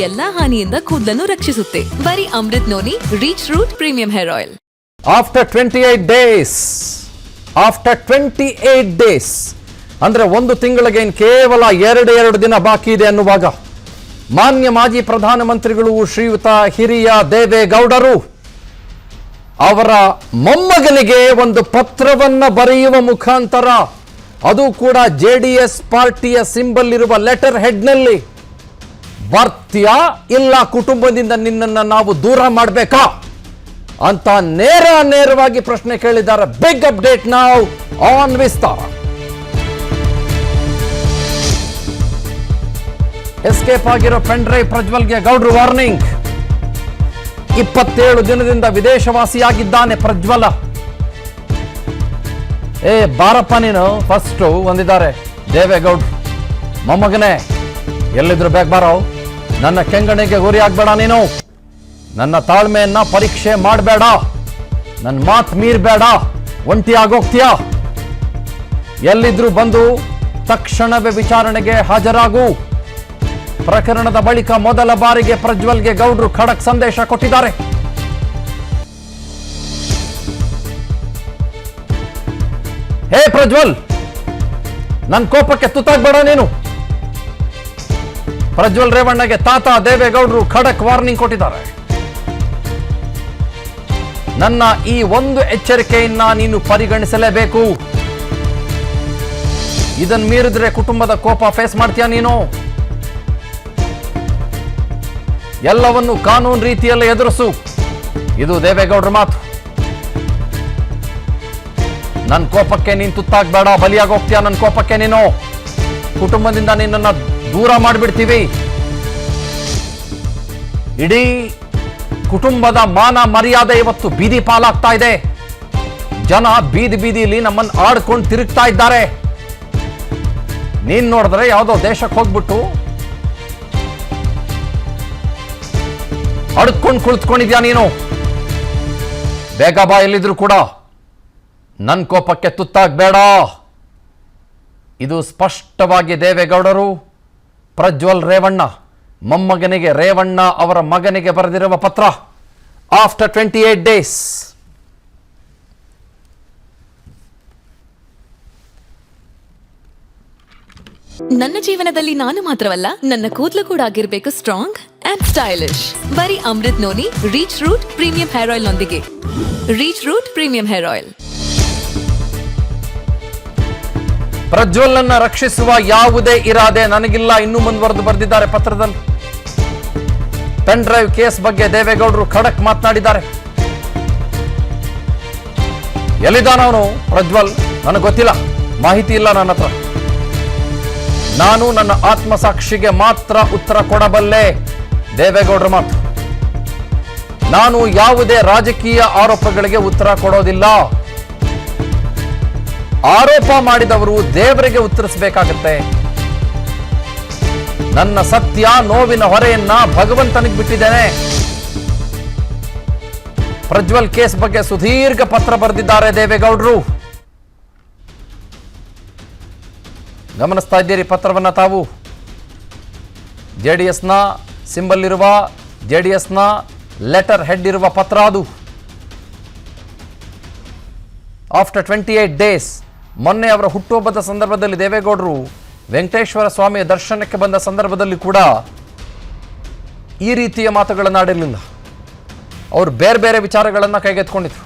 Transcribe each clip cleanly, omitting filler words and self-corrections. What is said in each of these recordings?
ಎಲ್ಲಾ ಹಾನಿಯಿಂದ ಕೂದಲನ್ನು ರಕ್ಷಿಸುತ್ತೆ. ಬರೀ Amrit noni reach root premium hair oil. After 28 days ಅಂದ್ರೆ ಒಂದು ತಿಂಗಳಿಗೆ ಕೇವಲ ಎರಡು ದಿನ ಬಾಕಿ ಇದೆ ಅನ್ನುವಾಗ ಮಾನ್ಯ ಮಾಜಿ ಪ್ರಧಾನಮಂತ್ರಿಗಳು ಶ್ರೀಯುತ ಹಿರಿಯ ದೇವೇಗೌಡರು ಅವರ ಮೊಮ್ಮಗನಿಗೆ ಒಂದು ಪತ್ರವನ್ನ ಬರೆಯುವ ಮುಖಾಂತರ, ಅದು ಕೂಡ JDS ಪಾರ್ಟಿಯ ಸಿಂಬಲ್ ಇರುವ ಲೆಟರ್ ಹೆಡ್ನಲ್ಲಿ, ಬರ್ತೀಯಾ ಇಲ್ಲ ಕುಟುಂಬದಿಂದ ನಿನ್ನನ್ನು ನಾವು ದೂರ ಮಾಡಬೇಕಾ ಅಂತ ನೇರವಾಗಿ ಪ್ರಶ್ನೆ ಕೇಳಿದ್ದಾರೆ. ಬಿಗ್ ಅಪ್ಡೇಟ್ ನಾವು ಆನ್ ವಿಸ್ತಾರ. ಎಸ್ಕೇಪ್ ಆಗಿರೋ ಪೆನ್ ಡ್ರೈವ್ ಪ್ರಜ್ವಲ್ಗೆ ಗೌಡ್ರು ವಾರ್ನಿಂಗ್. 27 ದಿನದಿಂದ ವಿದೇಶವಾಸಿಯಾಗಿದ್ದಾನೆ ಪ್ರಜ್ವಲ. ಬಾರಪ್ಪ ನೀನು ಫಸ್ಟ್ ಒಂದಿದ್ದಾರೆ ದೇವೇಗೌಡ್ರು. ಮೊಮ್ಮಗನೇ ಎಲ್ಲಿದ್ರು ಬೇಗ ಬಾರೋ, ನನ್ನ ಕೆಂಗಣಿಗೆ ಗುರಿ ಆಗ್ಬೇಡ, ನೀನು ನನ್ನ ತಾಳ್ಮೆಯನ್ನ ಪರೀಕ್ಷೆ ಮಾಡಬೇಡ, ನನ್ನ ಮಾತು ಮೀರ್ಬೇಡ, ಒಂಟಿ ಆಗೋಗ್ತೀಯ. ಎಲ್ಲಿದ್ರು ಬಂದು ತಕ್ಷಣವೇ ವಿಚಾರಣೆಗೆ ಹಾಜರಾಗು. ಪ್ರಕರಣದ ಬಳಿಕ ಮೊದಲ ಬಾರಿಗೆ ಪ್ರಜ್ವಲ್ಗೆ ಗೌಡ್ರು ಖಡಕ್ ಸಂದೇಶ ಕೊಟ್ಟಿದ್ದಾರೆ. ಹೇ ಪ್ರಜ್ವಲ್, ನನ್ನ ಕೋಪಕ್ಕೆ ತುತ್ತಾಗಬೇಡ ನೀನು. ಪ್ರಜ್ವಲ್ ರೇವಣ್ಣಗೆ ತಾತ ದೇವೇಗೌಡರು ಖಡಕ್ ವಾರ್ನಿಂಗ್ ಕೊಟ್ಟಿದ್ದಾರೆ. ನನ್ನ ಈ ಒಂದು ಎಚ್ಚರಿಕೆಯನ್ನ ನೀನು ಪರಿಗಣಿಸಲೇಬೇಕು. ಇದನ್ನು ಮೀರಿದ್ರೆ ಕುಟುಂಬದ ಕೋಪ ಫೇಸ್ ಮಾಡ್ತೀಯ ನೀನು. ಎಲ್ಲವನ್ನು ಕಾನೂನು ರೀತಿಯಲ್ಲಿ ಎದುರಿಸು. ಇದು ದೇವೇಗೌಡರ ಮಾತು. ನನ್ನ ಕೋಪಕ್ಕೆ ನೀನು ತುತ್ತಾಗಬೇಡ, ಬಲಿಯಾಗೋಗ್ತೀಯ ನನ್ನ ಕೋಪಕ್ಕೆ ನೀನು. ಕುಟುಂಬದಿಂದ ನಿನ್ನನ್ನು ದೂರ ಮಾಡಿಬಿಡ್ತೀವಿ. ಇಡೀ ಕುಟುಂಬದ ಮಾನ ಮರ್ಯಾದೆ ಇವತ್ತು ಬೀದಿ ಪಾಲಾಗ್ತಾ ಇದೆ. ಜನ ಬೀದಿಲಿ ನಮ್ಮನ್ನು ಆಡ್ಕೊಂಡು ತಿರುಗ್ತಾ ಇದ್ದಾರೆ. ನೀನ್ ನೋಡಿದ್ರೆ ಯಾವುದೋ ದೇಶಕ್ಕೆ ಹೋಗ್ಬಿಟ್ಟು ಅಡ್ಕೊಂಡು ಕುಳಿತುಕೊಂಡಿದ್ಯಾ ನೀನು. ಬೇಗ ಬಾ, ಎಲ್ಲಿದ್ರು ಕೂಡ ನನ್ನ ಕೋಪಕ್ಕೆ ತುತ್ತಾಗಬೇಡ. ಇದು ಸ್ಪಷ್ಟವಾಗಿ ದೇವೇಗೌಡರು ಪ್ರಜ್ವಲ್ ರೇವಣ್ಣ ಮೊಮ್ಮಗನಿಗೆ, ರೇವಣ್ಣ ಅವರ ಮಗನಿಗೆ ಬರೆದಿರುವ ಪತ್ರ. After 28 days. ನನ್ನ ಜೀವನದಲ್ಲಿ ನಾನು ಮಾತ್ರವಲ್ಲ, ನನ್ನ ಕೂದಲು ಕೂಡ ಆಗಿರ್ಬೇಕು ಸ್ಟ್ರಾಂಗ್ ಅಂಡ್ ಸ್ಟೈಲಿಶ್. ಬರೀ Amrit noni reach root premium hair oil ನೊಂದಿಗೆ. Reach root premium hair oil. ಪ್ರಜ್ವಲ್ನನ್ನ ರಕ್ಷಿಸುವ ಯಾವುದೇ ಇರಾದೆ ನನಗಿಲ್ಲ, ಇನ್ನೂ ಮುಂದುವರೆದು ಬರೆದಿದ್ದಾರೆ ಪತ್ರದಲ್ಲಿ. ಪೆನ್ ಡ್ರೈವ್ ಕೇಸ್ ಬಗ್ಗೆ ದೇವೇಗೌಡರು ಖಡಕ್ ಮಾತನಾಡಿದ್ದಾರೆ. ಎಲ್ಲಿದ್ದಾನವನು ಪ್ರಜ್ವಲ್ ನನಗೆ ಗೊತ್ತಿಲ್ಲ, ಮಾಹಿತಿ ಇಲ್ಲ ನನ್ನ ಹತ್ರ. ನಾನು ನನ್ನ ಆತ್ಮಸಾಕ್ಷಿಗೆ ಮಾತ್ರ ಉತ್ತರ ಕೊಡಬಲ್ಲೆ. ದೇವೇಗೌಡರ ಮಾತು. ನಾನು ಯಾವುದೇ ರಾಜಕೀಯ ಆರೋಪಗಳಿಗೆ ಉತ್ತರ ಕೊಡೋದಿಲ್ಲ. ಆರೋಪ ಮಾಡಿದವರು ದೇವರಿಗೆ ಉತ್ತರಿಸಬೇಕಾಗತ್ತೆ. ನನ್ನ ಸತ್ಯ ನೋವಿನ ಹೊರೆಯನ್ನ ಭಗವಂತನಿಗೆ ಬಿಟ್ಟಿದ್ದೇನೆ. ಪ್ರಜ್ವಲ್ ಕೇಸ್ ಬಗ್ಗೆ ಸುದೀರ್ಘ ಪತ್ರ ಬರೆದಿದ್ದಾರೆ ದೇವೇಗೌಡರು. ಗಮನಿಸ್ತಾ ಇದ್ದೀರಿ ಪತ್ರವನ್ನ ತಾವು. JDSನ ಸಿಂಬಲ್ ಇರುವ, JDSನ ಲೆಟರ್ ಹೆಡ್ ಇರುವ ಪತ್ರ ಅದು. After 28 days. ಮೊನ್ನೆ ಅವರ ಹುಟ್ಟುಹಬ್ಬದ ಸಂದರ್ಭದಲ್ಲಿ ದೇವೇಗೌಡರು ವೆಂಕಟೇಶ್ವರ ಸ್ವಾಮಿಯ ದರ್ಶನಕ್ಕೆ ಬಂದ ಸಂದರ್ಭದಲ್ಲಿ ಕೂಡ ಈ ರೀತಿಯ ಮಾತುಗಳನ್ನು ಆಡಿರಲಿಲ್ಲ. ಅವರು ಬೇರೆ ಬೇರೆ ವಿಚಾರಗಳನ್ನು ಕೈಗೆತ್ತಿಕೊಂಡಿದ್ರು.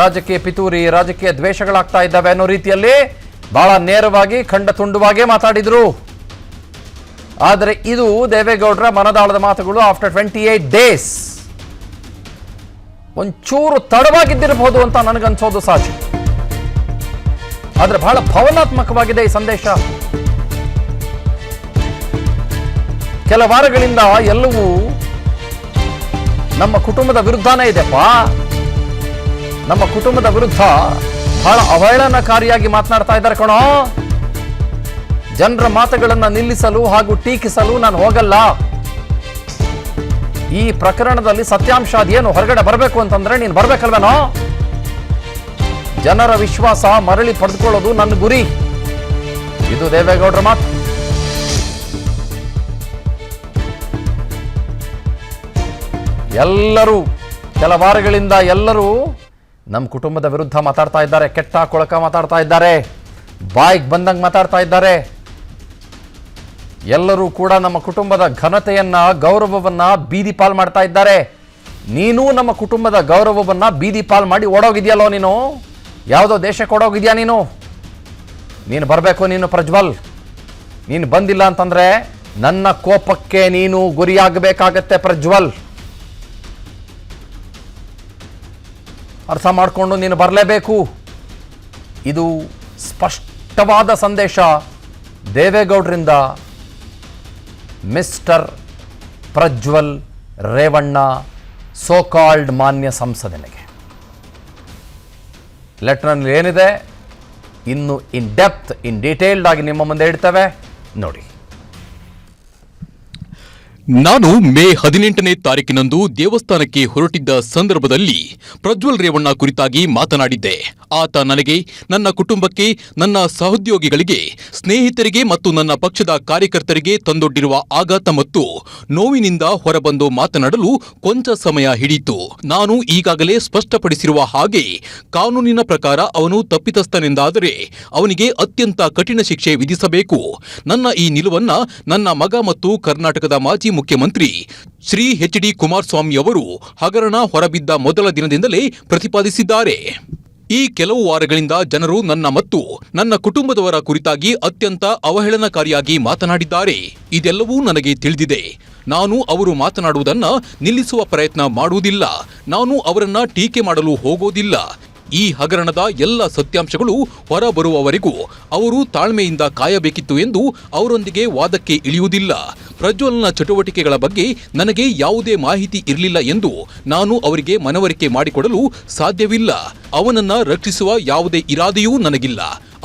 ರಾಜಕೀಯ ಪಿತೂರಿ, ರಾಜಕೀಯ ದ್ವೇಷಗಳಾಗ್ತಾ ಇದ್ದಾವೆ ಅನ್ನೋ ರೀತಿಯಲ್ಲಿ ಬಹಳ ನೇರವಾಗಿ ಖಂಡ ತುಂಡುವಾಗೇ ಮಾತಾಡಿದ್ರು. ಆದರೆ ಇದು ದೇವೇಗೌಡರ ಮನದಾಳದ ಮಾತುಗಳು. After 28 days. ಒಂಚೂರು ತಡವಾಗಿದ್ದಿರಬಹುದು ಅಂತ ನನಗನ್ಸೋದು ಸಹಜ. ಆದ್ರೆ ಬಹಳ ಭಾವನಾತ್ಮಕವಾಗಿದೆ ಈ ಸಂದೇಶ. ಕೆಲ ವಾರಗಳಿಂದ ಎಲ್ಲವೂ ನಮ್ಮ ಕುಟುಂಬದ ವಿರುದ್ಧನೇ ಇದೆಪ್ಪ. ನಮ್ಮ ಕುಟುಂಬದ ವಿರುದ್ಧ ಬಹಳ ಅವಹೇಳನಕಾರಿಯಾಗಿ ಮಾತನಾಡ್ತಾ ಇದ್ದಾರೆ ಕಣೋ. ಜನರ ಮಾತುಗಳನ್ನು ನಿಲ್ಲಿಸಲು ಹಾಗೂ ಟೀಕಿಸಲು ನಾನು ಹೋಗಲ್ಲ. ಈ ಪ್ರಕರಣದಲ್ಲಿ ಸತ್ಯಾಂಶ ಅದೇನು ಹೊರಗಡೆ ಬರಬೇಕು ಅಂತಂದ್ರೆ ನೀನು ಬರ್ಬೇಕಲ್ವೇನೋ. ಜನರ ವಿಶ್ವಾಸ ಮರಳಿ ಪಡೆದುಕೊಳ್ಳೋದು ನನ್ನ ಗುರಿ. ಇದು ದೇವೇಗೌಡರ ಮಾತು. ಎಲ್ಲರೂ ಕೆಲ ವಾರಗಳಿಂದ ಎಲ್ಲರೂ ನಮ್ಮ ಕುಟುಂಬದ ವಿರುದ್ಧ ಮಾತಾಡ್ತಾ ಇದ್ದಾರೆ, ಕೆಟ್ಟ ಕೊಳಕ ಮಾತಾಡ್ತಾ ಇದ್ದಾರೆ, ಬಾಯಿಗೆ ಬಂದಂಗೆ ಮಾತಾಡ್ತಾ ಇದ್ದಾರೆ. ಎಲ್ಲರೂ ಕೂಡ ನಮ್ಮ ಕುಟುಂಬದ ಘನತೆಯನ್ನ, ಗೌರವವನ್ನ ಬೀದಿ ಪಾಲ್ ಮಾಡ್ತಾ ಇದ್ದಾರೆ. ನೀನು ನಮ್ಮ ಕುಟುಂಬದ ಗೌರವವನ್ನ ಬೀದಿ ಪಾಲ್ ಮಾಡಿ ಓಡೋಗಿದ್ಯಲ್ಲೋ ನೀನು, ಯಾವುದೋ ದೇಶಕ್ಕೆ ಓಡೋಗಿದ್ಯಾ ನೀನು ಬರಬೇಕು. ನೀನು ಪ್ರಜ್ವಲ್, ನೀನು ಬಂದಿಲ್ಲ ಅಂತಂದ್ರೆ ನನ್ನ ಕೋಪಕ್ಕೆ ನೀನು ಗುರಿಯಾಗಬೇಕಾಗತ್ತೆ ಪ್ರಜ್ವಲ್. ಅರ್ಥ ಮಾಡಿಕೊಂಡು ನೀನು ಬರಲೇಬೇಕು. ಇದು ಸ್ಪಷ್ಟವಾದ ಸಂದೇಶ ದೇವೇಗೌಡರಿಂದ ಮಿಸ್ಟರ್ ಪ್ರಜ್ವಲ್ ರೇವಣ್ಣ, ಸೋಕಾಲ್ಡ್ ಮಾನ್ಯ ಸಂಸದನಿಗೆ. ಲೆಟರ್ನಲ್ಲಿ ಏನಿದೆ ಇನ್ನು ಇನ್ ಡೆಪ್ತ್, ಇನ್ ಡೀಟೇಲ್ಡ್ ಆಗಿ ನಿಮ್ಮ ಮುಂದೆ ಇಡ್ತೇವೆ, ನೋಡಿ. ನಾನು ಮೇ 18ನೇ ತಾರೀಕಿನಂದು ದೇವಸ್ಥಾನಕ್ಕೆ ಹೊರಟಿದ್ದ ಸಂದರ್ಭದಲ್ಲಿ ಪ್ರಜ್ವಲ್ ರೇವಣ್ಣ ಕುರಿತಾಗಿ ಮಾತನಾಡಿದ್ದೆ. ಆತ ನನಗೆ, ನನ್ನ ಕುಟುಂಬಕ್ಕೆ, ನನ್ನ ಸಹೋದ್ಯೋಗಿಗಳಿಗೆ, ಸ್ನೇಹಿತರಿಗೆ ಮತ್ತು ನನ್ನ ಪಕ್ಷದ ಕಾರ್ಯಕರ್ತರಿಗೆ ತಂದೊಡ್ಡಿರುವ ಆಘಾತ ಮತ್ತು ನೋವಿನಿಂದ ಹೊರಬಂದು ಮಾತನಾಡಲು ಕೊಂಚ ಸಮಯ ಹಿಡಿಯಿತು. ನಾನು ಈಗಾಗಲೇ ಸ್ಪಷ್ಟಪಡಿಸಿರುವ ಹಾಗೆ ಕಾನೂನಿನ ಪ್ರಕಾರ ಅವನು ತಪ್ಪಿತಸ್ಥನೆಂದಾದರೆ ಅವನಿಗೆ ಅತ್ಯಂತ ಕಠಿಣ ಶಿಕ್ಷೆ ವಿಧಿಸಬೇಕು. ನನ್ನ ಈ ನಿಲುವನ್ನ ನನ್ನ ಮಗ ಮತ್ತು ಕರ್ನಾಟಕದ ಮಾಜಿ ಮುಖ್ಯಮಂತ್ರಿ ಶ್ರೀ ಎಚ್.ಡಿ. ಕುಮಾರಸ್ವಾಮಿ ಅವರು ಹಗರಣ ಹೊರಬಿದ್ದ ಮೊದಲ ದಿನದಿಂದಲೇ ಪ್ರತಿಪಾದಿಸಿದ್ದಾರೆ. ಈ ಕೆಲವು ವಾರಗಳಿಂದ ಜನರು ನನ್ನ ಮತ್ತು ನನ್ನ ಕುಟುಂಬದವರ ಕುರಿತಾಗಿ ಅತ್ಯಂತ ಅವಹೇಳನಕಾರಿಯಾಗಿ ಮಾತನಾಡಿದ್ದಾರೆ. ಇದೆಲ್ಲವೂ ನನಗೆ ತಿಳಿದಿದೆ. ನಾನು ಅವರು ಮಾತನಾಡುವುದನ್ನ ನಿಲ್ಲಿಸುವ ಪ್ರಯತ್ನ ಮಾಡುವುದಿಲ್ಲ. ನಾನು ಅವರನ್ನ ಟೀಕೆ ಮಾಡಲು ಹೋಗೋದಿಲ್ಲ. ಈ ಹಗರಣದ ಎಲ್ಲ ಸತ್ಯಾಂಶಗಳು ಹೊರಬರುವವರೆಗೂ ಅವರು ತಾಳ್ಮೆಯಿಂದ ಕಾಯಬೇಕಿತ್ತು ಎಂದು ಅವರೊಂದಿಗೆ ವಾದಕ್ಕೆ ಇಳಿಯುವುದಿಲ್ಲ. ಪ್ರಜ್ವಲ್ನ ಚಟುವಟಿಕೆಗಳ ಬಗ್ಗೆ ನನಗೆ ಯಾವುದೇ ಮಾಹಿತಿ ಇರಲಿಲ್ಲ ಎಂದು ನಾನು ಅವರಿಗೆ ಮನವರಿಕೆ ಮಾಡಿಕೊಡಲು ಸಾಧ್ಯವಿಲ್ಲ. ಅವನನ್ನ ರಕ್ಷಿಸುವ ಯಾವುದೇ ಇರಾದೆಯೂ ನನಗಿಲ್ಲ.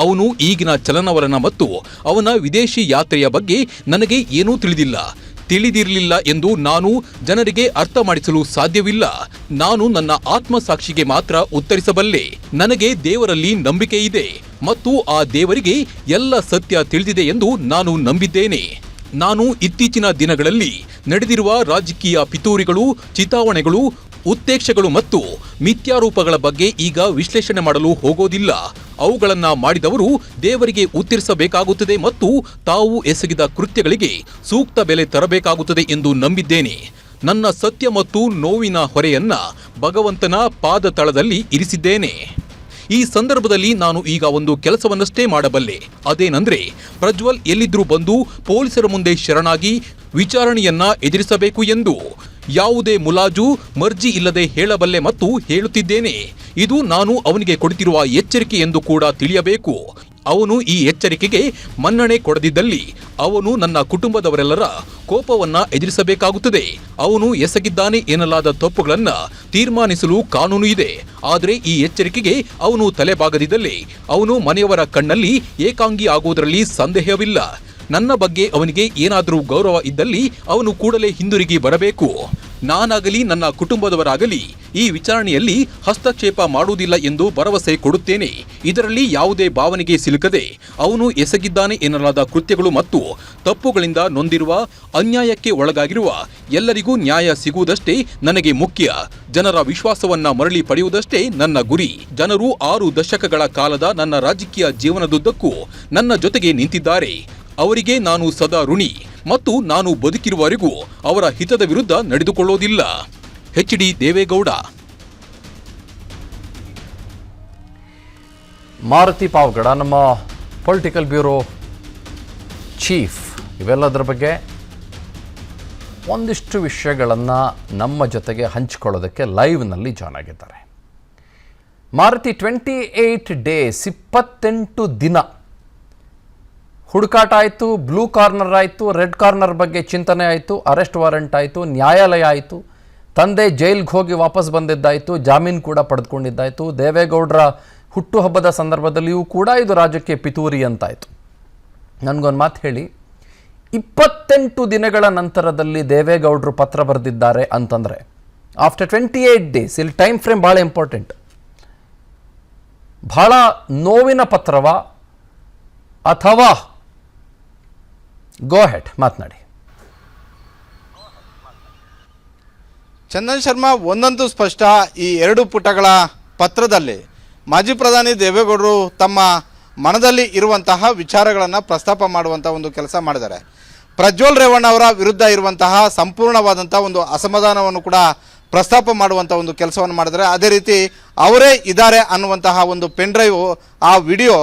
ಅವನು ಈಗಿನ ಚಲನವಲನ ಮತ್ತು ಅವನ ವಿದೇಶಿ ಯಾತ್ರೆಯ ಬಗ್ಗೆ ನನಗೆ ಏನೂ ತಿಳಿದಿರಲಿಲ್ಲ ಎಂದು ನಾನು ಜನರಿಗೆ ಅರ್ಥ ಮಾಡಿಸಲು ಸಾಧ್ಯವಿಲ್ಲ. ನಾನು ನನ್ನ ಆತ್ಮಸಾಕ್ಷಿಗೆ ಮಾತ್ರ ಉತ್ತರಿಸಬಲ್ಲೆ. ನನಗೆ ದೇವರಲ್ಲಿ ನಂಬಿಕೆ ಇದೆ ಮತ್ತು ಆ ದೇವರಿಗೆ ಎಲ್ಲ ಸತ್ಯ ತಿಳಿದಿದೆ ಎಂದು ನಾನು ನಂಬಿದ್ದೇನೆ. ನಾನು ಇತ್ತೀಚಿನ ದಿನಗಳಲ್ಲಿ ನಡೆದಿರುವ ರಾಜಕೀಯ ಪಿತೂರಿಗಳು, ಚಿತಾವಣೆಗಳು, ಉತ್ತೇಕ್ಷಗಳು ಮತ್ತು ಮಿಥ್ಯಾರೂಪಗಳ ಬಗ್ಗೆ ಈಗ ವಿಶ್ಲೇಷಣೆ ಮಾಡಲು ಹೋಗೋದಿಲ್ಲ. ಅವುಗಳನ್ನ ಮಾಡಿದವರು ದೇವರಿಗೆ ಉತ್ತರಿಸಬೇಕಾಗುತ್ತದೆ ಮತ್ತು ತಾವು ಎಸಗಿದ ಕೃತ್ಯಗಳಿಗೆ ಸೂಕ್ತ ಬೆಲೆ ತರಬೇಕಾಗುತ್ತದೆ ಎಂದು ನಂಬಿದ್ದೇನೆ. ನನ್ನ ಸತ್ಯ ಮತ್ತು ನೋವಿನ ಹೊರೆಯನ್ನ ಭಗವಂತನ ಪಾದ ತಳದಲ್ಲಿ ಇರಿಸಿದ್ದೇನೆ. ಈ ಸಂದರ್ಭದಲ್ಲಿ ನಾನು ಈಗ ಒಂದು ಕೆಲಸವನ್ನಷ್ಟೇ ಮಾಡಬಲ್ಲೆ. ಅದೇನೆಂದ್ರೆ ಪ್ರಜ್ವಲ್ ಎಲ್ಲಿದ್ರೂ ಬಂದು ಪೊಲೀಸರ ಮುಂದೆ ಶರಣಾಗಿ ವಿಚಾರಣೆಯನ್ನ ಎದುರಿಸಬೇಕು ಎಂದು ಯಾವುದೇ ಮುಲಾಜು ಮರ್ಜಿ ಇಲ್ಲದೆ ಹೇಳಬಲ್ಲೆ ಮತ್ತು ಹೇಳುತ್ತಿದ್ದೇನೆ. ಇದು ನಾನು ಅವನಿಗೆ ಕೊಡುತ್ತಿರುವ ಎಚ್ಚರಿಕೆ ಎಂದು ಕೂಡ ತಿಳಿಯಬೇಕು. ಅವನು ಈ ಎಚ್ಚರಿಕೆಗೆ ಮನ್ನಣೆ ಕೊಡದಿದ್ದಲ್ಲಿ ಅವನು ನನ್ನ ಕುಟುಂಬದವರೆಲ್ಲರ ಕೋಪವನ್ನ ಎದುರಿಸಬೇಕಾಗುತ್ತದೆ. ಅವನು ಎಸಗಿದ್ದಾನೆ ಎನ್ನಲಾದ ತಪ್ಪುಗಳನ್ನ ತೀರ್ಮಾನಿಸಲು ಕಾನೂನು ಇದೆ. ಆದರೆ ಈ ಎಚ್ಚರಿಕೆಗೆ ಅವನು ತಲೆಬಾಗದಿದ್ದಲ್ಲಿ ಅವನು ಮನೆಯವರ ಕಣ್ಣಲ್ಲಿ ಏಕಾಂಗಿ ಆಗುವುದರಲ್ಲಿ ಸಂದೇಹವಿಲ್ಲ. ನನ್ನ ಬಗ್ಗೆ ಅವನಿಗೆ ಏನಾದರೂ ಗೌರವ ಇದ್ದಲ್ಲಿ ಅವನು ಕೂಡಲೇ ಹಿಂದಿರುಗಿ ಬರಬೇಕು. ನಾನಾಗಲಿ ನನ್ನ ಕುಟುಂಬದವರಾಗಲಿ ಈ ವಿಚಾರಣೆಯಲ್ಲಿ ಹಸ್ತಕ್ಷೇಪ ಮಾಡುವುದಿಲ್ಲ ಎಂದು ಭರವಸೆ ಕೊಡುತ್ತೇನೆ. ಇದರಲ್ಲಿ ಯಾವುದೇ ಭಾವನೆಗೆ ಸಿಲುಕದೆ ಅವನು ಎಸಗಿದ್ದಾನೆ ಎನ್ನಲಾದ ಕೃತ್ಯಗಳು ಮತ್ತು ತಪ್ಪುಗಳಿಂದ ನೊಂದಿರುವ, ಅನ್ಯಾಯಕ್ಕೆ ಒಳಗಾಗಿರುವ ಎಲ್ಲರಿಗೂ ನ್ಯಾಯ ಸಿಗುವುದಷ್ಟೇ ನನಗೆ ಮುಖ್ಯ. ಜನರ ವಿಶ್ವಾಸವನ್ನ ಮರಳಿ ಪಡೆಯುವುದಷ್ಟೇ ನನ್ನ ಗುರಿ. ಜನರು 6 ದಶಕಗಳ ಕಾಲದ ನನ್ನ ರಾಜಕೀಯ ಜೀವನದುದ್ದಕ್ಕೂ ನನ್ನ ಜೊತೆಗೆ ನಿಂತಿದ್ದಾರೆ. ಅವರಿಗೆ ನಾನು ಸದಾ ಋಣಿ ಮತ್ತು ನಾನು ಬದುಕಿರುವವರೆಗೂ ಅವರ ಹಿತದ ವಿರುದ್ಧ ನಡೆದುಕೊಳ್ಳೋದಿಲ್ಲ. ಎಚ್.ಡಿ. ದೇವೇಗೌಡ. ಮಾರುತಿ ಪಾವಗಡ, ನಮ್ಮ ಪೊಲಿಟಿಕಲ್ ಬ್ಯೂರೋ ಚೀಫ್, ಇವೆಲ್ಲದರ ಬಗ್ಗೆ ಒಂದಿಷ್ಟು ವಿಷಯಗಳನ್ನು ನಮ್ಮ ಜೊತೆಗೆ ಹಂಚಿಕೊಳ್ಳೋದಕ್ಕೆ ಲೈವ್ನಲ್ಲಿ ಜಾಯ್ನ್ ಆಗಿದ್ದಾರೆ. ಮಾರುತಿ, 28 ಡೇಸ್, 28 ದಿನ ಹುಡುಕಾಟ ಆಯಿತು, ಬ್ಲೂ ಕಾರ್ನರ್ ಆಯಿತು, ರೆಡ್ ಕಾರ್ನರ್ ಬಗ್ಗೆ ಚಿಂತನೆ ಆಯಿತು, ಅರೆಸ್ಟ್ ವಾರೆಂಟ್ ಆಯಿತು, ನ್ಯಾಯಾಲಯ ಆಯಿತು, ತಂದೆ ಜೈಲ್ಗೆ ಹೋಗಿ ವಾಪಸ್ ಬಂದಿದ್ದಾಯಿತು, ಜಾಮೀನು ಕೂಡ ಪಡೆದುಕೊಂಡಿದ್ದಾಯಿತು, ದೇವೇಗೌಡರ ಹುಟ್ಟುಹಬ್ಬದ ಸಂದರ್ಭದಲ್ಲಿಯೂ ಕೂಡ ಇದು ರಾಜಕೀಯ ಪಿತೂರಿ ಅಂತಾಯಿತು. ನನಗೊಂದು ಮಾತು ಹೇಳಿ, 28 ದಿನಗಳ ನಂತರದಲ್ಲಿ ದೇವೇಗೌಡರು ಪತ್ರ ಬರೆದಿದ್ದಾರೆ ಅಂತಂದರೆ, ಆಫ್ಟರ್ 28 ಡೇಸ್, ಇಲ್ಲಿ ಟೈಮ್ ಫ್ರೇಮ್ ಭಾಳ ಇಂಪಾರ್ಟೆಂಟ್. ಭಾಳ ನೋವಿನ ಪತ್ರವ ಅಥವಾ ಗೋ ಹೆಡ್ ಮಾತನಾಡಿ. ಚಂದನ್ ಶರ್ಮಾ ಒಂದಂತೂ ಸ್ಪಷ್ಟ, ಈ 2 ಪುಟಗಳ ಪತ್ರದಲ್ಲಿ ಮಾಜಿ ಪ್ರಧಾನಿ ದೇವೇಗೌಡರು ತಮ್ಮ ಮನದಲ್ಲಿ ಇರುವಂತಹ ವಿಚಾರಗಳನ್ನು ಪ್ರಸ್ತಾಪ ಮಾಡುವಂಥ ಒಂದು ಕೆಲಸ ಮಾಡಿದ್ದಾರೆ. ಪ್ರಜ್ವಲ್ ರೇವಣ್ಣ ಅವರ ವಿರುದ್ಧ ಇರುವಂತಹ ಸಂಪೂರ್ಣವಾದಂಥ ಒಂದು ಅಸಮಾಧಾನವನ್ನು ಕೂಡ ಪ್ರಸ್ತಾಪ ಮಾಡುವಂಥ ಒಂದು ಕೆಲಸವನ್ನು ಮಾಡಿದರೆ, ಅದೇ ರೀತಿ ಅವರೇ ಇದ್ದಾರೆ ಅನ್ನುವಂತಹ ಒಂದು ಪೆನ್ ಡ್ರೈವ್ ಆ ವಿಡಿಯೋ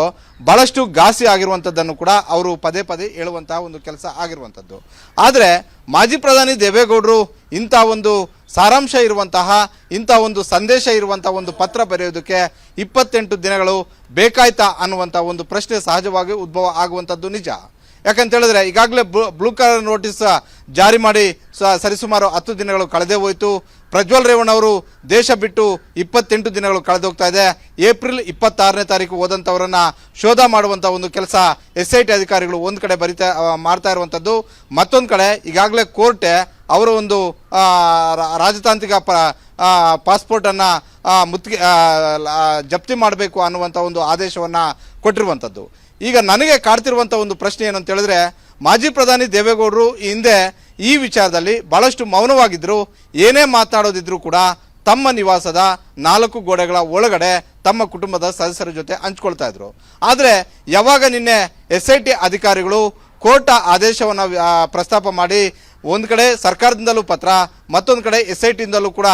ಭಾಳಷ್ಟು ಘಾಸಿ ಆಗಿರುವಂಥದ್ದನ್ನು ಕೂಡ ಅವರು ಪದೇ ಪದೇ ಹೇಳುವಂತಹ ಒಂದು ಕೆಲಸ ಆಗಿರುವಂಥದ್ದು. ಆದರೆ ಮಾಜಿ ಪ್ರಧಾನಿ ದೇವೇಗೌಡರು ಇಂಥ ಒಂದು ಸಾರಾಂಶ ಇರುವಂತಹ ಇಂಥ ಒಂದು ಸಂದೇಶ ಇರುವಂಥ ಒಂದು ಪತ್ರ ಬರೆಯೋದಕ್ಕೆ 28 ದಿನಗಳು ಬೇಕಾಯ್ತಾ ಅನ್ನುವಂಥ ಒಂದು ಪ್ರಶ್ನೆ ಸಹಜವಾಗಿ ಉದ್ಭವ ಆಗುವಂಥದ್ದು ನಿಜ. ಯಾಕಂತ ಹೇಳಿದ್ರೆ ಈಗಾಗಲೇ ಬ್ಲೂ ಕಲರ್ ನೋಟಿಸ್ ಜಾರಿ ಮಾಡಿ ಸರಿಸುಮಾರು 10 ದಿನಗಳು ಕಳೆದೇ ಹೋಯಿತು. ಪ್ರಜ್ವಲ್ ರೇವಣ್ಣ ಅವರು ದೇಶ ಬಿಟ್ಟು 28 ದಿನಗಳು ಕಳೆದೋಗ್ತಾ ಇದೆ. ಏಪ್ರಿಲ್ 26ನೇ ತಾರೀಕು ಹೋದಂಥವರನ್ನು ಶೋಧ ಮಾಡುವಂಥ ಒಂದು ಕೆಲಸ SIT ಅಧಿಕಾರಿಗಳು ಒಂದು ಕಡೆ ಮಾಡ್ತಾ ಇರುವಂಥದ್ದು. ಮತ್ತೊಂದು ಕಡೆ ಈಗಾಗಲೇ ಕೋರ್ಟೆ ಅವರು ಒಂದು ರಾಜತಾಂತ್ರಿಕ ಪಾಸ್ಪೋರ್ಟನ್ನು ಜಪ್ತಿ ಮಾಡಬೇಕು ಅನ್ನುವಂಥ ಒಂದು ಆದೇಶವನ್ನು ಕೊಟ್ಟಿರುವಂಥದ್ದು. ಈಗ ನನಗೆ ಕಾಡ್ತಿರುವಂಥ ಒಂದು ಪ್ರಶ್ನೆ ಏನಂತ ಹೇಳಿದ್ರೆ, ಮಾಜಿ ಪ್ರಧಾನಿ ದೇವೇಗೌಡರು ಹಿಂದೆ ಈ ವಿಚಾರದಲ್ಲಿ ಭಾಳಷ್ಟು ಮೌನವಾಗಿದ್ದರು. ಏನೇ ಮಾತನಾಡೋದಿದ್ರು ಕೂಡ ತಮ್ಮ ನಿವಾಸದ 4 ಗೋಡೆಗಳ ಒಳಗಡೆ ತಮ್ಮ ಕುಟುಂಬದ ಸದಸ್ಯರ ಜೊತೆ ಹಂಚ್ಕೊಳ್ತಾ ಇದ್ರು. ಆದರೆ ಯಾವಾಗ ನಿನ್ನೆ SIT ಅಧಿಕಾರಿಗಳು ಕೋರ್ಟ್ ಆದೇಶವನ್ನು ಪ್ರಸ್ತಾಪ ಮಾಡಿ ಒಂದು ಕಡೆ ಸರ್ಕಾರದಿಂದಲೂ ಪತ್ರ, ಮತ್ತೊಂದು ಕಡೆ SITಯಿಂದಲೂ ಕೂಡ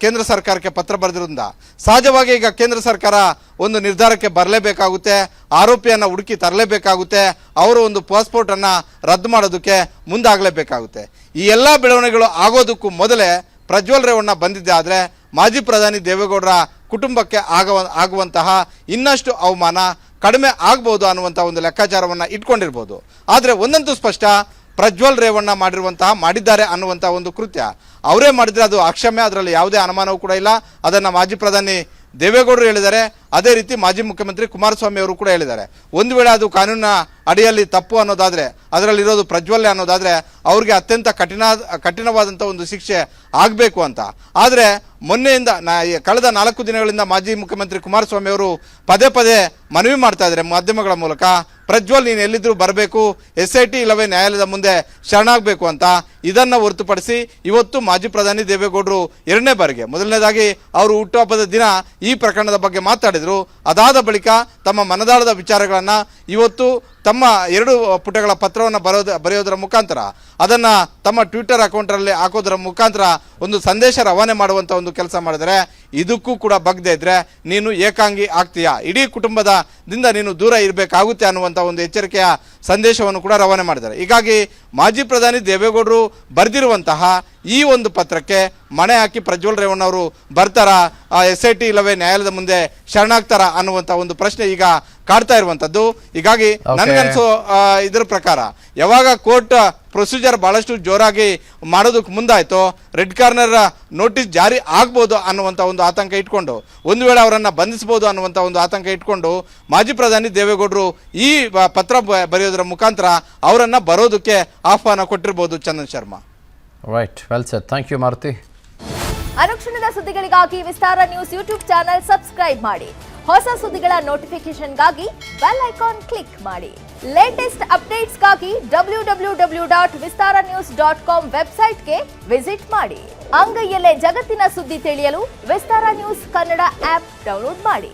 ಕೇಂದ್ರ ಸರ್ಕಾರಕ್ಕೆ ಪತ್ರ ಬರೆದಿರೋದ್ರಿಂದ ಸಹಜವಾಗಿ ಈಗ ಕೇಂದ್ರ ಸರ್ಕಾರ ಒಂದು ನಿರ್ಧಾರಕ್ಕೆ ಬರಲೇಬೇಕಾಗುತ್ತೆ, ಆರೋಪಿಯನ್ನು ಹುಡುಕಿ ತರಲೇಬೇಕಾಗುತ್ತೆ, ಅವರು ಒಂದು ಪಾಸ್ಪೋರ್ಟನ್ನು ರದ್ದು ಮಾಡೋದಕ್ಕೆ ಮುಂದಾಗಲೇಬೇಕಾಗುತ್ತೆ. ಈ ಎಲ್ಲ ಬೆಳವಣಿಗೆಗಳು ಆಗೋದಕ್ಕೂ ಮೊದಲೇ ಪ್ರಜ್ವಲ್ ರೇವಣ್ಣ ಬಂದಿದ್ದೆ ಆದರೆ ಮಾಜಿ ಪ್ರಧಾನಿ ದೇವೇಗೌಡರ ಕುಟುಂಬಕ್ಕೆ ಆಗುವಂತಹ ಇನ್ನಷ್ಟು ಅವಮಾನ ಕಡಿಮೆ ಆಗ್ಬೋದು ಅನ್ನುವಂಥ ಒಂದು ಲೆಕ್ಕಾಚಾರವನ್ನು ಇಟ್ಕೊಂಡಿರ್ಬೋದು. ಆದರೆ ಒಂದಂತೂ ಸ್ಪಷ್ಟ, ಪ್ರಜ್ವಲ್ ರೇವಣ್ಣ ಮಾಡಿದ್ದಾರೆ ಅನ್ನುವಂಥ ಒಂದು ಕೃತ್ಯ ಅವರೇ ಮಾಡಿದರೆ ಅದು ಅಕ್ಷಮ್ಯ, ಅದರಲ್ಲಿ ಯಾವುದೇ ಅನುಮಾನವೂ ಕೂಡ ಇಲ್ಲ. ಅದನ್ನು ಮಾಜಿ ಪ್ರಧಾನಿ ದೇವೇಗೌಡರು ಹೇಳಿದ್ದಾರೆ, ಅದೇ ರೀತಿ ಮಾಜಿ ಮುಖ್ಯಮಂತ್ರಿ ಕುಮಾರಸ್ವಾಮಿ ಅವರು ಕೂಡ ಹೇಳಿದ್ದಾರೆ. ಒಂದು ವೇಳೆ ಅದು ಕಾನೂನಿನ ಅಡಿಯಲ್ಲಿ ತಪ್ಪು ಅನ್ನೋದಾದರೆ, ಅದರಲ್ಲಿರೋದು ಪ್ರಜ್ವಲ್ಯ ಅನ್ನೋದಾದರೆ ಅವ್ರಿಗೆ ಅತ್ಯಂತ ಕಠಿಣವಾದಂಥ ಒಂದು ಶಿಕ್ಷೆ ಆಗಬೇಕು ಅಂತ. ಆದರೆ ಮೊನ್ನೆಯಿಂದ ಕಳೆದ 4 ದಿನಗಳಿಂದ ಮಾಜಿ ಮುಖ್ಯಮಂತ್ರಿ ಕುಮಾರಸ್ವಾಮಿ ಅವರು ಪದೇ ಪದೇ ಮನವಿ ಮಾಡ್ತಾ ಇದ್ದಾರೆ ಮಾಧ್ಯಮಗಳ ಮೂಲಕ, ಪ್ರಜ್ವಲ್ ನೀನು ಎಲ್ಲಿದ್ದರೂ ಬರಬೇಕು, SIT ಇಲ್ಲವೇ ನ್ಯಾಯಾಲಯದ ಮುಂದೆ ಶರಣಾಗಬೇಕು ಅಂತ. ಇದನ್ನು ಹೊರತುಪಡಿಸಿ ಇವತ್ತು ಮಾಜಿ ಪ್ರಧಾನಿ ದೇವೇಗೌಡರು 2ನೇ ಬಾರಿಗೆ, ಮೊದಲನೇದಾಗಿ ಅವರು ಹುಟ್ಟುಹಬ್ಬದ ದಿನ ಈ ಪ್ರಕರಣದ ಬಗ್ಗೆ ಮಾತಾಡಿದರು. ಅದಾದ ಬಳಿಕ ತಮ್ಮ ಮನದಾಳದ ವಿಚಾರಗಳನ್ನು ಇವತ್ತು ತಮ್ಮ 2 ಪುಟಗಳ ಪತ್ರವನ್ನು ಬರೆಯೋದರ ಮುಖಾಂತರ, ಅದನ್ನು ತಮ್ಮ ಟ್ವಿಟರ್ ಅಕೌಂಟಲ್ಲಿ ಹಾಕೋದರ ಮುಖಾಂತರ ಒಂದು ಸಂದೇಶ ರವಾನೆ ಮಾಡುವಂಥ ಒಂದು ಕೆಲಸ ಮಾಡಿದರೆ, ಇದಕ್ಕೂ ಕೂಡ ಬಗ್ದೇ ಇದ್ರೆ ನೀನು ಏಕಾಂಗಿ ಆಗ್ತೀಯಾ, ಇಡೀ ಕುಟುಂಬದಿಂದ ನೀನು ದೂರ ಇರಬೇಕಾಗುತ್ತೆ ಅನ್ನುವಂಥ ಒಂದು ಎಚ್ಚರಿಕೆಯ ಸಂದೇಶವನ್ನು ಕೂಡ ರವಾನೆ ಮಾಡಿದ್ದಾರೆ. ಹೀಗಾಗಿ ಮಾಜಿ ಪ್ರಧಾನಿ ದೇವೇಗೌಡರು ಬರೆದಿರುವಂತಹ ಈ ಒಂದು ಪತ್ರಕ್ಕೆ ಮಣೆ ಹಾಕಿ ಪ್ರಜ್ವಲ್ ರೇವಣ್ಣ ಅವರು ಬರ್ತಾರಾ, SIT ಇಲ್ಲವೇ ನ್ಯಾಯಾಲಯದ ಮುಂದೆ ಶರಣಾಗ್ತಾರಾ ಅನ್ನುವಂಥ ಒಂದು ಪ್ರಶ್ನೆ ಈಗ ಕಾಡ್ತಾ ಇರುವಂಥದ್ದು. ಹೀಗಾಗಿ ನನಗನ್ಸೋ ಇದರ ಪ್ರಕಾರ ಯಾವಾಗ ಕೋರ್ಟ್ ಪ್ರೊಸೀಜರ್ ಭಾಳಷ್ಟು ಜೋರಾಗಿ ಮಾಡೋದಕ್ಕೆ ಮುಂದಾಯಿತು, ರೆಡ್ ಕಾರ್ನರ್ ನೋಟಿಸ್ ಜಾರಿ ಆಗ್ಬೋದು ಅನ್ನುವಂಥ ಒಂದು ಆತಂಕ ಇಟ್ಕೊಂಡು, ಒಂದು ವೇಳೆ ಅವರನ್ನು ಬಂಧಿಸ್ಬೋದು ಅನ್ನುವಂಥ ಒಂದು ಆತಂಕ ಇಟ್ಕೊಂಡು ಮಾಜಿ ಪ್ರಧಾನಿ ದೇವೇಗೌಡರು ಈ ಪತ್ರ ಬರೆಯೋದರ ಮುಖಾಂತರ ಅವರನ್ನು ಬರೋದಕ್ಕೆ ಆಹ್ವಾನ ಕೊಟ್ಟಿರ್ಬೋದು. Chandan Sharma. Right, well said. Thank you Maruti. ಅನುಕ್ಷಣದ ಸುದ್ದಿಗಳಿಗಾಗಿ Vistara news YouTube channel subscribe ಮಾಡಿ. ಹೊಸ ಸುದ್ದಿಗಳ ನೋಟಿಫಿಕೇಶನ್ಗಾಗಿ ಬೆಲ್ ಐಕಾನ್ ಕ್ಲಿಕ್ ಮಾಡಿ. ಲೇಟೆಸ್ಟ್ ಅಪ್ಡೇಟ್ಸ್ಗಾಗಿ www.vistaranews.com ವೆಬ್ಸೈಟ್ಗೆ ವಿಸಿಟ್ ಮಾಡಿ. ಅಂಗೈಯಲ್ಲೇ ಜಗತ್ತಿನ ಸುದ್ದಿ ತಿಳಿಯಲು Vistara news Kannada app download ಮಾಡಿ.